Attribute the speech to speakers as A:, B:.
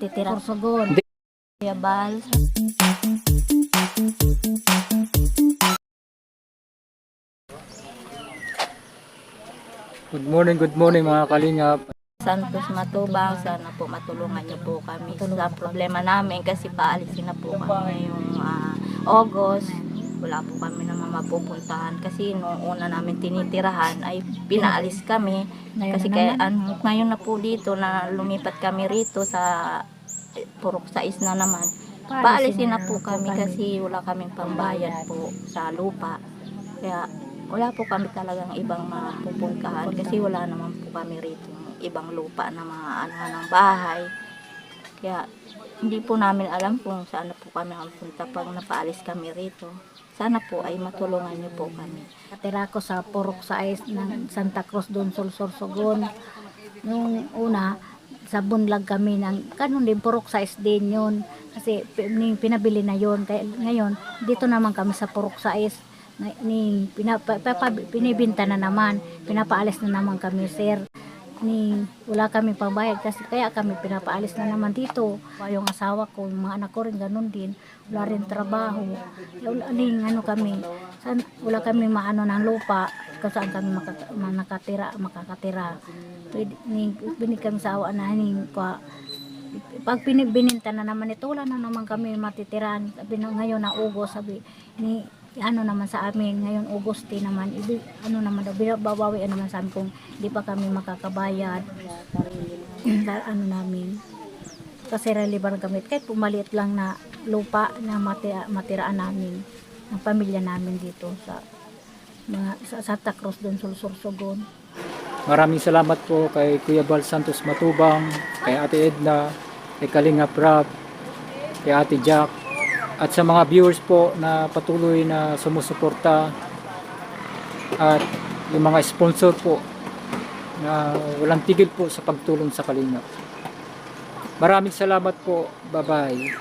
A: matitira. Sorsogon.
B: Hindi.
A: Kuya Bal.
B: Good morning mga kalingap.
A: Santos Matubang, sana po matulungan niyo po kami sa problema namin kasi paalisin na po kami ngayong August. Wala po kami naman mapupuntahan kasi noong una namin tinitirahan ay pinaalis kami kasi ngayon na po dito na lumipat kami rito sa Purok 6 na naman. Paalisin na po kami kasi wala kaming pambayad po sa lupa. Kaya wala po kami talagang ibang mapupuntahan kasi wala naman po kami rito ibang lupa na mga ano ng bahay. Kaya hindi po namin alam kung saan na po kami magpunta pag napaalis kami rito. Sana po ay matulungan niyo po kami.
C: Natira ko sa Purok 6 ng Santa Cruz doon, Sorsogon. Nung una, sa Bunlag kami ng, kanon din, Purok 6 din yun. Kasi pinabili na yun. Kaya ngayon, dito naman kami sa Purok 6. Pinibinta na naman. Pinapaalis na naman kami, sir. Wala kami pambayad kasi kaya kami pinapaalis na naman dito. Yung asawa ko, yung mga anak ko rin ganun din, wala rin trabaho. Ano kami, wala kami maano ng lupa kung saan kami makakatira. Binig kami sa awa na pag bininta na naman ito, wala na naman kami matitiran. Sabi na ngayon na August, sabi ni ano naman sa amin ngayon Auguste naman ano naman daw babawi naman sa amin kung hindi pa kami makakabayad ano namin kasi reliever kami kahit pumaliit lang na lupa na matiraan namin ng pamilya namin dito sa Santa Cruz doon Sorsogon.
B: Maraming salamat po kay Kuya Bal Santos Matubang, kay Ate Edna, kay Kalingap Rap, kay Ate Jack, at sa mga viewers po na patuloy na sumusuporta at yung mga sponsor po na walang tigil po sa pagtulong sa Kalingap. Maraming salamat po. Bye-bye.